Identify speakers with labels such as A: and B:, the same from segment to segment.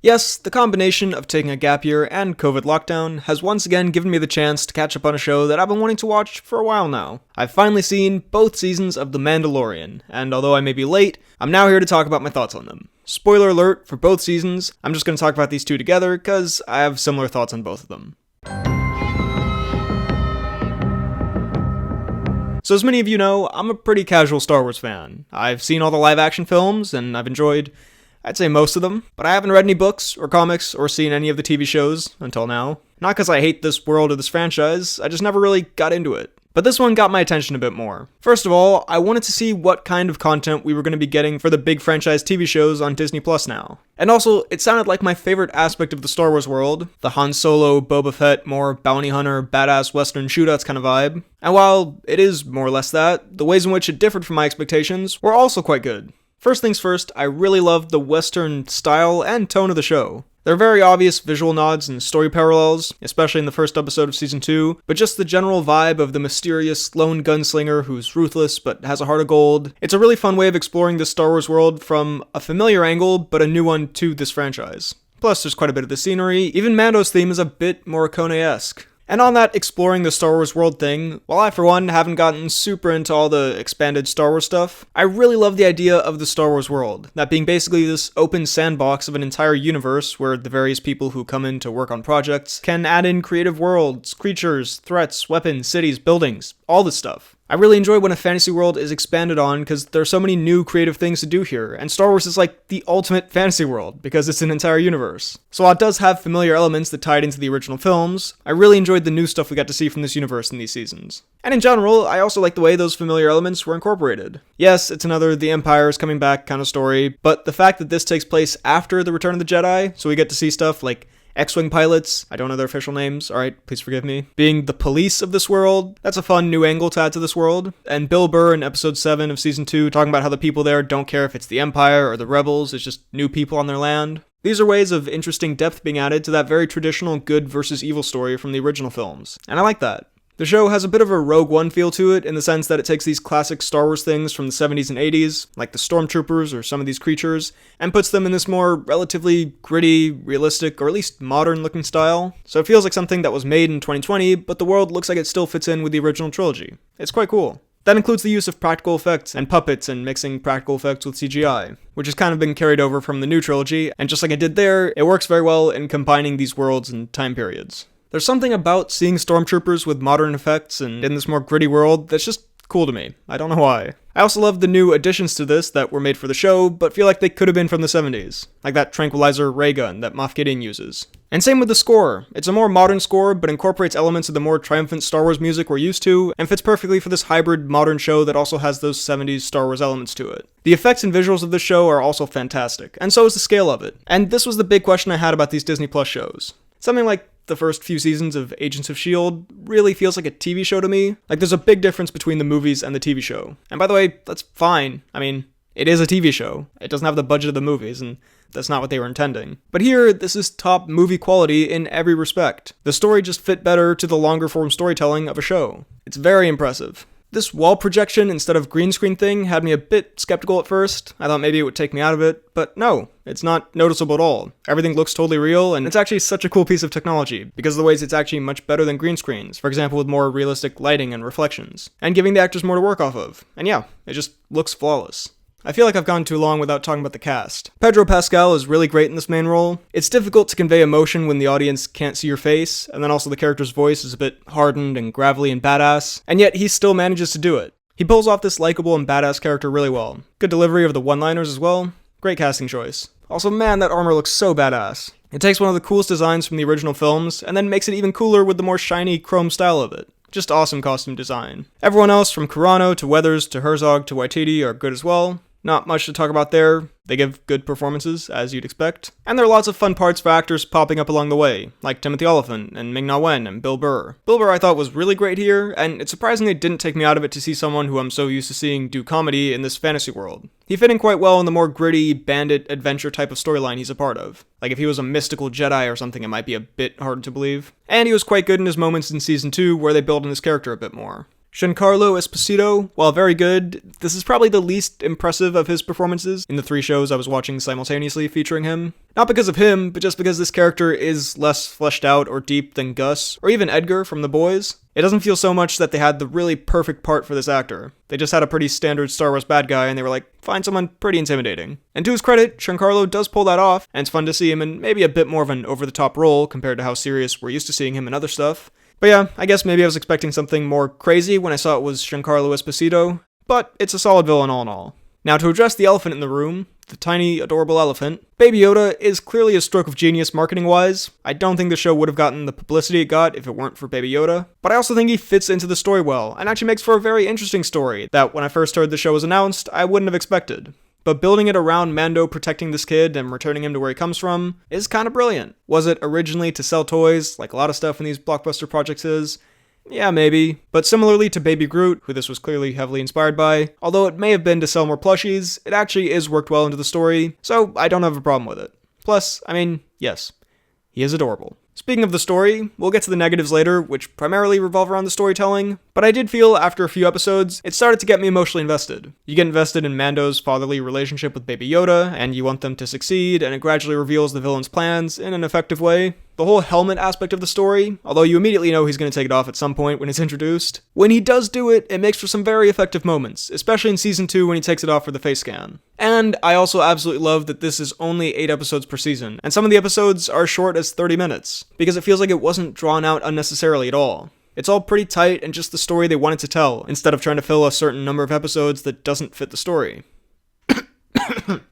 A: Yes, the combination of taking a gap year and COVID lockdown has once again given me the chance to catch up on a show that I've been wanting to watch for a while now. I've finally seen both seasons of The Mandalorian, and although I may be late, I'm now here to talk about my thoughts on them. Spoiler alert for both seasons, I'm just going to talk about these two together because I have similar thoughts on both of them. So as many of you know, I'm a pretty casual Star Wars fan. I've seen all the live action films, and I've enjoyed, I'd say, most of them, but I haven't read any books or comics or seen any of the TV shows until now. Not because I hate this world or this franchise, I just never really got into it. But this one got my attention a bit more. First of all, I wanted to see what kind of content we were going to be getting for the big franchise TV shows on Disney Plus now. And also, it sounded like my favorite aspect of the Star Wars world, the Han Solo, Boba Fett, more bounty hunter, badass western shootouts kind of vibe. And while it is more or less that, the ways in which it differed from my expectations were also quite good. First things first, I really loved the western style and tone of the show. There are very obvious visual nods and story parallels, especially in the first episode of Season 2, but just the general vibe of the mysterious lone gunslinger who's ruthless but has a heart of gold. It's a really fun way of exploring the Star Wars world from a familiar angle, but a new one to this franchise. Plus, there's quite a bit of the scenery. Even Mando's theme is a bit Morricone-esque. And on that exploring the Star Wars world thing, while I for one haven't gotten super into all the expanded Star Wars stuff, I really love the idea of the Star Wars world, that being basically this open sandbox of an entire universe where the various people who come in to work on projects can add in creative worlds, creatures, threats, weapons, cities, buildings, all this stuff. I really enjoy when a fantasy world is expanded on because there are so many new creative things to do here, and Star Wars is like the ultimate fantasy world because it's an entire universe. So while it does have familiar elements that tied into the original films, I really enjoyed the new stuff we got to see from this universe in these seasons. And in general, I also like the way those familiar elements were incorporated. Yes, it's another The Empire is coming back kind of story, but the fact that this takes place after the Return of the Jedi, so we get to see stuff like X-Wing pilots, I don't know their official names, alright, please forgive me, being the police of this world, that's a fun new angle to add to this world. And Bill Burr in episode 7 of season 2 talking about how the people there don't care if it's the Empire or the Rebels, it's just new people on their land. These are ways of interesting depth being added to that very traditional good versus evil story from the original films, and I like that. The show has a bit of a Rogue One feel to it in the sense that it takes these classic Star Wars things from the 70s and 80s, like the Stormtroopers or some of these creatures, and puts them in this more relatively gritty, realistic, or at least modern looking style. So it feels like something that was made in 2020, but the world looks like it still fits in with the original trilogy. It's quite cool. That includes the use of practical effects and puppets and mixing practical effects with CGI, which has kind of been carried over from the new trilogy, and just like it did there, it works very well in combining these worlds and time periods. There's something about seeing stormtroopers with modern effects and in this more gritty world that's just cool to me. I don't know why. I also love the new additions to this that were made for the show, but feel like they could have been from the 70s, like that tranquilizer ray gun that Moff Gideon uses. And same with the score. It's a more modern score, but incorporates elements of the more triumphant Star Wars music we're used to, and fits perfectly for this hybrid modern show that also has those 70s Star Wars elements to it. The effects and visuals of the show are also fantastic, and so is the scale of it. And this was the big question I had about these Disney Plus shows. Something like the first few seasons of Agents of S.H.I.E.L.D. really feels like a TV show to me. Like, there's a big difference between the movies and the TV show. And by the way, that's fine. I mean, it is a TV show. It doesn't have the budget of the movies, and that's not what they were intending. But here, this is top movie quality in every respect. The story just fit better to the longer form storytelling of a show. It's very impressive. This wall projection instead of green screen thing had me a bit skeptical at first. I thought maybe it would take me out of it, but no, it's not noticeable at all. Everything looks totally real, and it's actually such a cool piece of technology, because of the ways it's actually much better than green screens, for example with more realistic lighting and reflections, and giving the actors more to work off of. And yeah, it just looks flawless. I feel like I've gone too long without talking about the cast. Pedro Pascal is really great in this main role. It's difficult to convey emotion when the audience can't see your face, and then also the character's voice is a bit hardened and gravelly and badass, and yet he still manages to do it. He pulls off this likable and badass character really well. Good delivery of the one-liners as well. Great casting choice. Also, man, that armor looks so badass. It takes one of the coolest designs from the original films, and then makes it even cooler with the more shiny chrome style of it. Just awesome costume design. Everyone else, from Carano to Weathers to Herzog to Waititi, are good as well. Not much to talk about there. They give good performances, as you'd expect. And there are lots of fun parts for actors popping up along the way, like Timothy Olyphant and Ming-Na Wen and Bill Burr. Bill Burr I thought was really great here, and it surprisingly didn't take me out of it to see someone who I'm so used to seeing do comedy in this fantasy world. He fit in quite well in the more gritty, bandit, adventure type of storyline he's a part of. Like if he was a mystical Jedi or something, it might be a bit hard to believe. And he was quite good in his moments in Season 2 where they build in his character a bit more. Giancarlo Esposito, while very good, this is probably the least impressive of his performances in the 3 shows I was watching simultaneously featuring him. Not because of him, but just because this character is less fleshed out or deep than Gus, or even Edgar from The Boys. It doesn't feel so much that they had the really perfect part for this actor. They just had a pretty standard Star Wars bad guy and they were like, find someone pretty intimidating. And to his credit, Giancarlo does pull that off, and it's fun to see him in maybe a bit more of an over-the-top role compared to how serious we're used to seeing him in other stuff. But yeah, I guess maybe I was expecting something more crazy when I saw it was Giancarlo Esposito, but it's a solid villain all in all. Now to address the elephant in the room, the tiny, adorable elephant, Baby Yoda is clearly a stroke of genius marketing-wise. I don't think the show would have gotten the publicity it got if it weren't for Baby Yoda, but I also think he fits into the story well, and actually makes for a very interesting story that when I first heard the show was announced, I wouldn't have expected. But building it around Mando protecting this kid and returning him to where he comes from is kind of brilliant. Was it originally to sell toys, like a lot of stuff in these blockbuster projects is? Yeah, maybe. But similarly to Baby Groot, who this was clearly heavily inspired by, although it may have been to sell more plushies, it actually is worked well into the story, so I don't have a problem with it. Plus, I mean, yes, he is adorable. Speaking of the story, we'll get to the negatives later, which primarily revolve around the storytelling, but I did feel after a few episodes, it started to get me emotionally invested. You get invested in Mando's fatherly relationship with Baby Yoda, and you want them to succeed, and it gradually reveals the villain's plans in an effective way. The whole helmet aspect of the story, although you immediately know he's going to take it off at some point when it's introduced, when he does do it, it makes for some very effective moments, especially in Season 2 when he takes it off for the face scan. And I also absolutely love that this is only 8 episodes per season, and some of the episodes are short as 30 minutes, because it feels like it wasn't drawn out unnecessarily at all. It's all pretty tight and just the story they wanted to tell, instead of trying to fill a certain number of episodes that doesn't fit the story.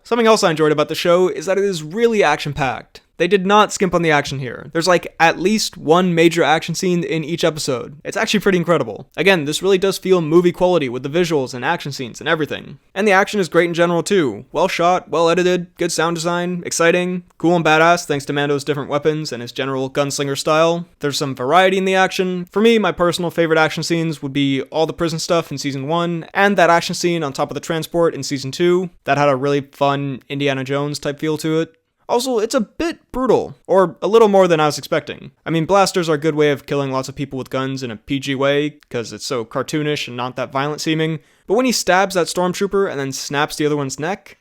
A: Something else I enjoyed about the show is that it is really action-packed. They did not skimp on the action here. There's like at least one major action scene in each episode. It's actually pretty incredible. Again, this really does feel movie quality with the visuals and action scenes and everything. And the action is great in general too. Well shot, well edited, good sound design, exciting, cool and badass thanks to Mando's different weapons and his general gunslinger style. There's some variety in the action. For me, my personal favorite action scenes would be all the prison stuff in Season 1 and that action scene on top of the transport in Season 2. That had a really fun Indiana Jones type feel to it. Also, it's a bit brutal, or a little more than I was expecting. I mean, blasters are a good way of killing lots of people with guns in a PG way, because it's so cartoonish and not that violent seeming, but when he stabs that stormtrooper and then snaps the other one's neck,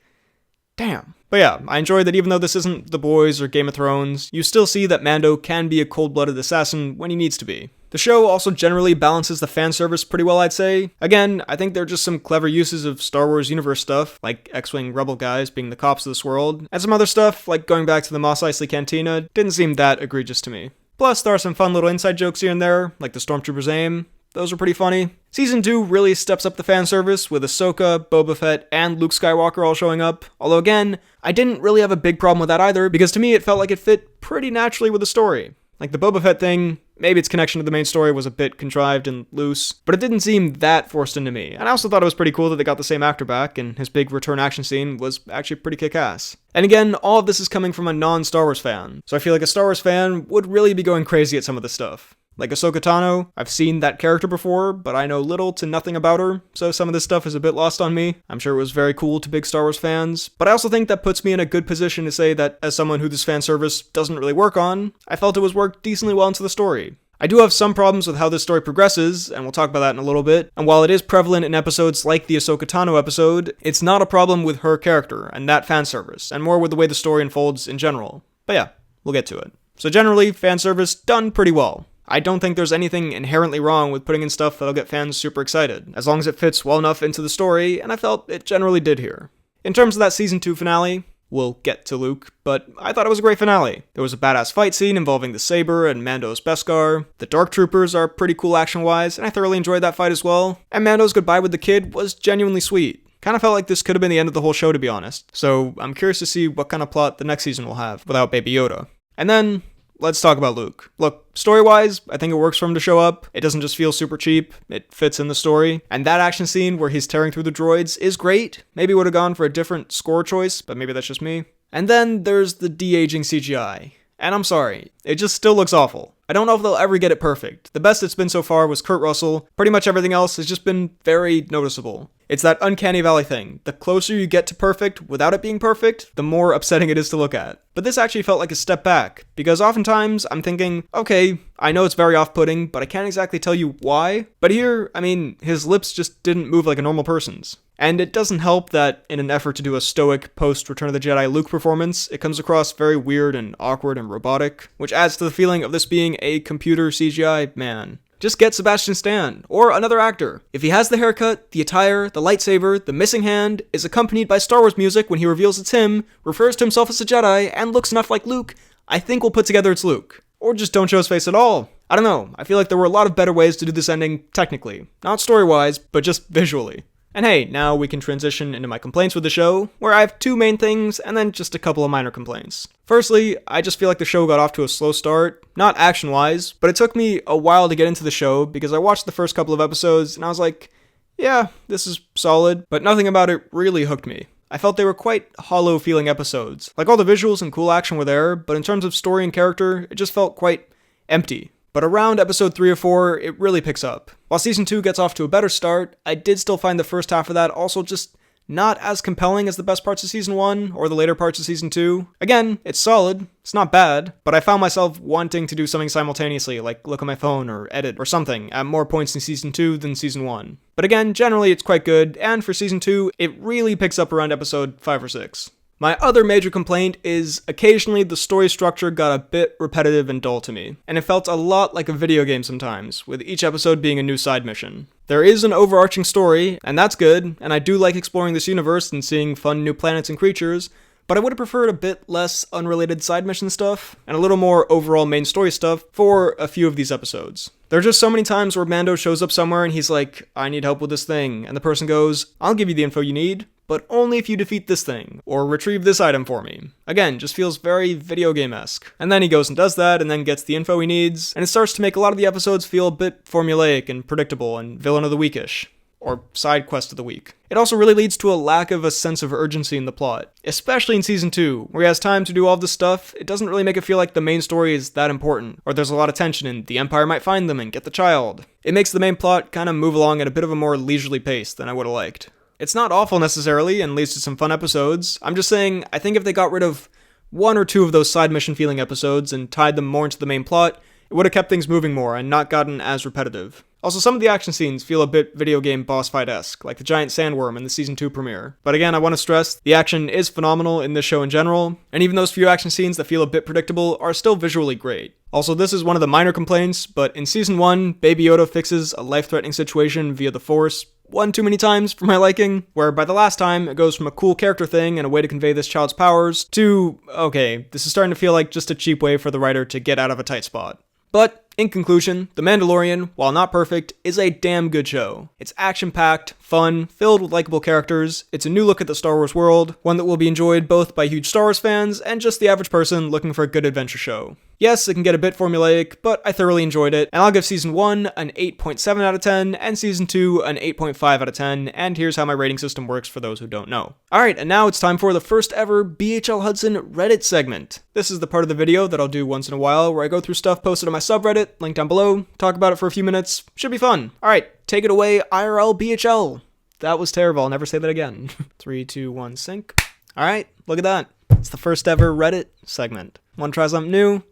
A: damn. But yeah, I enjoyed that even though this isn't The Boys or Game of Thrones, you still see that Mando can be a cold-blooded assassin when he needs to be. The show also generally balances the fan service pretty well, I'd say. Again, I think there are just some clever uses of Star Wars universe stuff, like X-Wing rebel guys being the cops of this world, and some other stuff, like going back to the Mos Eisley Cantina, didn't seem that egregious to me. Plus, there are some fun little inside jokes here and there, like the Stormtrooper's aim. Those are pretty funny. Season 2 really steps up the fan service with Ahsoka, Boba Fett, and Luke Skywalker all showing up. Although again, I didn't really have a big problem with that either, because to me it felt like it fit pretty naturally with the story. Like the Boba Fett thing, maybe its connection to the main story was a bit contrived and loose, but it didn't seem that forced into me. And I also thought it was pretty cool that they got the same actor back, and his big return action scene was actually pretty kick-ass. And again, all of this is coming from a non-Star Wars fan, so I feel like a Star Wars fan would really be going crazy at some of this stuff. Like Ahsoka Tano, I've seen that character before, but I know little to nothing about her, so some of this stuff is a bit lost on me. I'm sure it was very cool to big Star Wars fans, but I also think that puts me in a good position to say that as someone who this fan service doesn't really work on, I felt it was worked decently well into the story. I do have some problems with how this story progresses, and we'll talk about that in a little bit, and while it is prevalent in episodes like the Ahsoka Tano episode, it's not a problem with her character and that fan service, and more with the way the story unfolds in general. But yeah, we'll get to it. So generally, fan service done pretty well. I don't think there's anything inherently wrong with putting in stuff that'll get fans super excited, as long as it fits well enough into the story, and I felt it generally did here. In terms of that Season 2 finale, we'll get to Luke, but I thought it was a great finale. There was a badass fight scene involving the Saber and Mando's Beskar. The Dark Troopers are pretty cool action-wise, and I thoroughly enjoyed that fight as well. And Mando's goodbye with the kid was genuinely sweet. Kinda felt like this could have been the end of the whole show, to be honest. So I'm curious to see what kind of plot the next season will have without Baby Yoda. And then, let's talk about Luke. Look, story-wise, I think it works for him to show up. It doesn't just feel super cheap. It fits in the story. And that action scene where he's tearing through the droids is great. Maybe would have gone for a different score choice, but maybe that's just me. And then there's the de-aging CGI. And I'm sorry, it just still looks awful. I don't know if they'll ever get it perfect. The best it's been so far was Kurt Russell. Pretty much everything else has just been very noticeable. It's that uncanny valley thing. The closer you get to perfect without it being perfect, the more upsetting it is to look at. But this actually felt like a step back, because oftentimes I'm thinking, okay, I know it's very off-putting, but I can't exactly tell you why. But here, I mean, his lips just didn't move like a normal person's. And it doesn't help that in an effort to do a stoic post-Return of the Jedi Luke performance, it comes across very weird and awkward and robotic, which adds to the feeling of this being a computer CGI man. Just get Sebastian Stan, or another actor. If he has the haircut, the attire, the lightsaber, the missing hand, is accompanied by Star Wars music when he reveals it's him, refers to himself as a Jedi, and looks enough like Luke, I think we'll put together it's Luke. Or just don't show his face at all. I don't know, I feel like there were a lot of better ways to do this ending, technically. Not story-wise, but just visually. And hey, now we can transition into my complaints with the show, where I have two main things, and then just a couple of minor complaints. Firstly, I just feel like the show got off to a slow start, not action-wise, but it took me a while to get into the show, because I watched the first couple of episodes, and I was like, yeah, this is solid, but nothing about it really hooked me. I felt they were quite hollow-feeling episodes. Like, all the visuals and cool action were there, but in terms of story and character, it just felt quite empty. But around episode 3 or 4, it really picks up. While season 2 gets off to a better start, I did still find the first half of that also just not as compelling as the best parts of season 1 or the later parts of season 2. Again, it's solid, it's not bad, but I found myself wanting to do something simultaneously, like look at my phone or edit or something, at more points in season 2 than season 1. But again, generally it's quite good, and for season 2, it really picks up around episode 5 or 6. My other major complaint is occasionally the story structure got a bit repetitive and dull to me, and it felt a lot like a video game sometimes, with each episode being a new side mission. There is an overarching story, and that's good, and I do like exploring this universe and seeing fun new planets and creatures, but I would have preferred a bit less unrelated side mission stuff, and a little more overall main story stuff for a few of these episodes. There are just so many times where Mando shows up somewhere and he's like, I need help with this thing, and the person goes, I'll give you the info you need, but only if you defeat this thing, or retrieve this item for me. Again, just feels very video game-esque. And then he goes and does that, and then gets the info he needs, and it starts to make a lot of the episodes feel a bit formulaic and predictable and villain of the weekish. Or side quest of the week. It also really leads to a lack of a sense of urgency in the plot. Especially in season 2, where he has time to do all this stuff, it doesn't really make it feel like the main story is that important, or there's a lot of tension and the Empire might find them and get the child. It makes the main plot kind of move along at a bit of a more leisurely pace than I would have liked. It's not awful necessarily, and leads to some fun episodes. I'm just saying, I think if they got rid of 1 or 2 of those side mission feeling episodes and tied them more into the main plot, it would have kept things moving more and not gotten as repetitive. Also, some of the action scenes feel a bit video game boss fight-esque, like the giant sandworm in the season 2 premiere. But again, I want to stress, the action is phenomenal in this show in general, and even those few action scenes that feel a bit predictable are still visually great. Also, this is one of the minor complaints, but in season 1, Baby Yoda fixes a life-threatening situation via the Force one too many times for my liking, where by the last time, it goes from a cool character thing and a way to convey this child's powers to, okay, this is starting to feel like just a cheap way for the writer to get out of a tight spot. But, in conclusion, The Mandalorian, while not perfect, is a damn good show. It's action-packed, fun, filled with likable characters, it's a new look at the Star Wars world, one that will be enjoyed both by huge Star Wars fans and just the average person looking for a good adventure show. Yes, it can get a bit formulaic, but I thoroughly enjoyed it, and I'll give Season 1 an 8.7 out of 10, and Season 2 an 8.5 out of 10, and here's how my rating system works for those who don't know. Alright, and now it's time for the first ever BHL Hudson Reddit segment. This is the part of the video that I'll do once in a while, where I go through stuff posted on my subreddit, link down below, talk about it for a few minutes, should be fun. Alright, take it away, IRL BHL. That was terrible, I'll never say that again. 3, 2, 1, sync. Alright, look at that. It's the first ever Reddit segment. Want to try something new?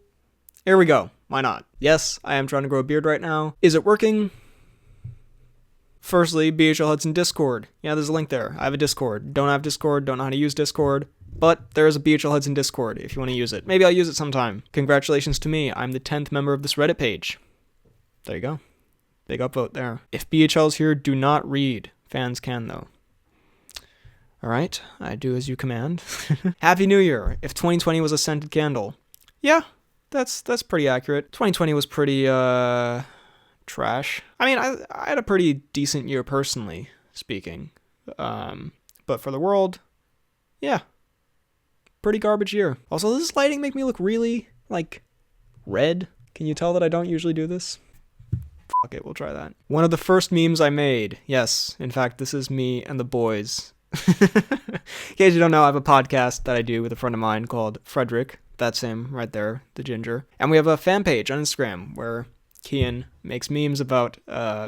A: Here we go. Why not? Yes, I am trying to grow a beard right now. Is it working? Firstly, BHL Hudson Discord. Yeah, there's a link there. I have a Discord. Don't have Discord, don't know how to use Discord. But there is a BHL Hudson Discord if you want to use it. Maybe I'll use it sometime. Congratulations to me. I'm the 10th member of this Reddit page. There you go. Big upvote there. If BHL's here, do not read. Fans can, though. Alright, I do as you command. Happy New Year. If 2020 was a scented candle. Yeah. That's pretty accurate. 2020 was pretty, trash. I mean, I had a pretty decent year personally speaking. But for the world, yeah. Pretty garbage year. Also, does this lighting make me look really, like, red? Can you tell that I don't usually do this? Fuck it, we'll try that. One of the first memes I made. Yes, in fact, this is me and the boys. In case you don't know, I have a podcast that I do with a friend of mine called Frederick. That's him right there, the ginger. And we have a fan page on Instagram where Kian makes memes about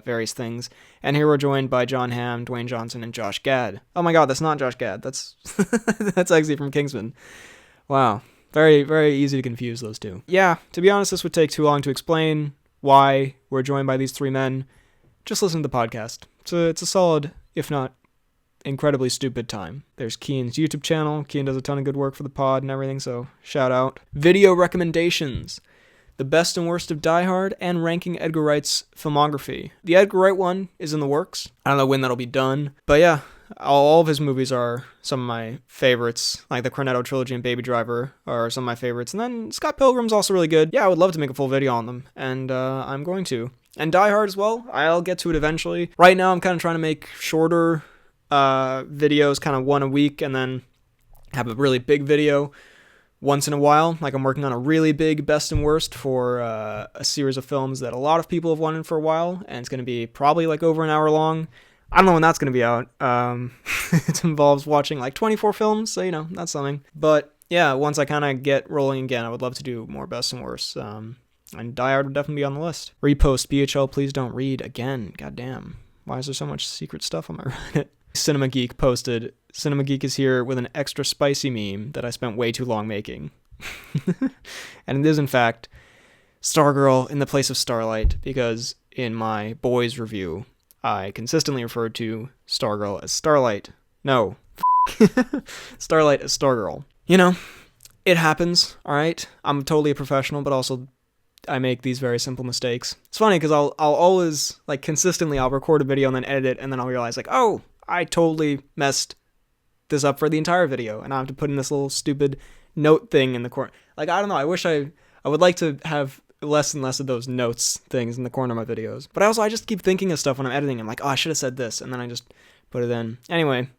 A: various things. And here we're joined by John Hamm, Dwayne Johnson, and Josh Gad. Oh my god, that's not Josh Gad. That's that's actually from Kingsman. Wow. Very, very easy to confuse those two. Yeah, to be honest, this would take too long to explain why we're joined by these three men. Just listen to the podcast. It's a solid, if not incredibly stupid time. There's Kian's YouTube channel. Kian does a ton of good work for the pod and everything, so shout out. Video recommendations. The best and worst of Die Hard, and ranking Edgar Wright's filmography. The Edgar Wright one is in the works. I don't know when that'll be done. But yeah, all of his movies are some of my favorites. Like the Cornetto trilogy and Baby Driver are some of my favorites. And then Scott Pilgrim's also really good. Yeah, I would love to make a full video on them. And I'm going to. And Die Hard as well. I'll get to it eventually. Right now I'm kind of trying to make shorter videos, kind of one a week, and then have a really big video once in a while. Like I'm working on a really big best and worst for a series of films that a lot of people have wanted for a while, and it's going to be probably like over an hour long. I don't know when that's going to be out. It involves watching like 24 films, so that's something. But yeah, once I kind of get rolling again, I would love to do more best and worst. And Die Hard would definitely be on the list. Repost BHL Please Don't Read again. Goddamn. Why is there so much secret stuff on my Reddit? Cinema Geek posted, Cinema Geek is here with an extra spicy meme that I spent way too long making. And it is, in fact, Stargirl in the place of Starlight, because in my Boys review, I consistently referred to Stargirl as Starlight. No. Starlight as Stargirl. It happens, alright? I'm totally a professional, but also I make these very simple mistakes. It's funny, because I'll always, consistently, I'll record a video and then edit it, and then I'll realize, oh, I totally messed this up for the entire video, and I have to put in this little stupid note thing in the corner. I don't know, I wish I would like to have less and less of those notes things in the corner of my videos. But I just keep thinking of stuff when I'm editing. I'm like, oh, I should have said this, and then I just put it in. Anyway,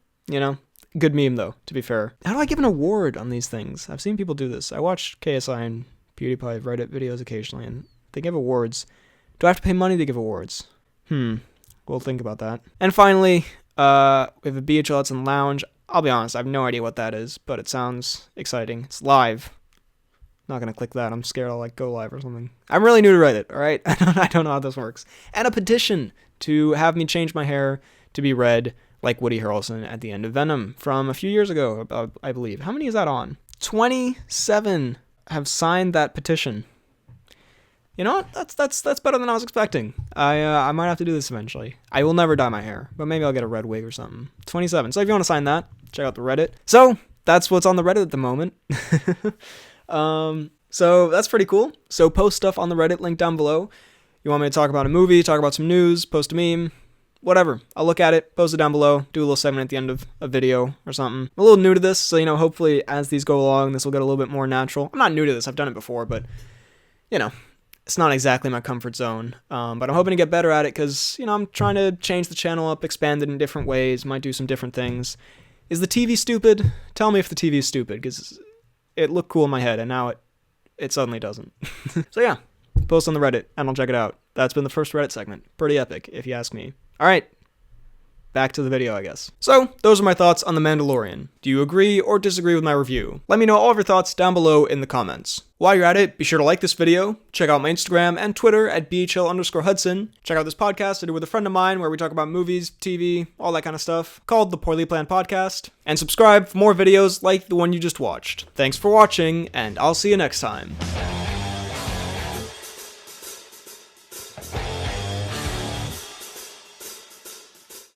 A: good meme, though, to be fair. How do I give an award on these things? I've seen people do this. I watch KSI and PewDiePie Reddit videos occasionally, and they give awards. Do I have to pay money to give awards? We'll think about that. And finally, we have a BHL Hudson Lounge. I'll be honest, I have no idea what that is, but it sounds exciting. It's live. Not gonna click that. I'm scared I'll go live or something. I'm really new to Reddit, alright? I don't know how this works. And a petition to have me change my hair to be red like Woody Harrelson at the end of Venom from a few years ago, I believe. How many is that on? 27 have signed that petition. You know what? That's better than I was expecting. I might have to do this eventually. I will never dye my hair, but maybe I'll get a red wig or something. 27. So if you want to sign that, check out the Reddit. So that's what's on the Reddit at the moment. So that's pretty cool. So post stuff on the Reddit, link down below. You want me to talk about a movie, talk about some news, post a meme, whatever. I'll look at it, post it down below, do a little segment at the end of a video or something. I'm a little new to this, so hopefully as these go along, this will get a little bit more natural. I'm not new to this, I've done it before, but it's not exactly my comfort zone, but I'm hoping to get better at it because, I'm trying to change the channel up, expand it in different ways, might do some different things. Is the TV stupid? Tell me if the TV is stupid, because it looked cool in my head, and now it suddenly doesn't. So yeah, post on the Reddit, and I'll check it out. That's been the first Reddit segment. Pretty epic, if you ask me. Alright, back to the video, I guess. So, those are my thoughts on The Mandalorian. Do you agree or disagree with my review? Let me know all of your thoughts down below in the comments. While you're at it, be sure to like this video, check out my Instagram and Twitter at BHL_Hudson, check out this podcast I do with a friend of mine where we talk about movies, TV, all that kind of stuff, called The Poorly Planned Podcast, and subscribe for more videos like the one you just watched. Thanks for watching, and I'll see you next time.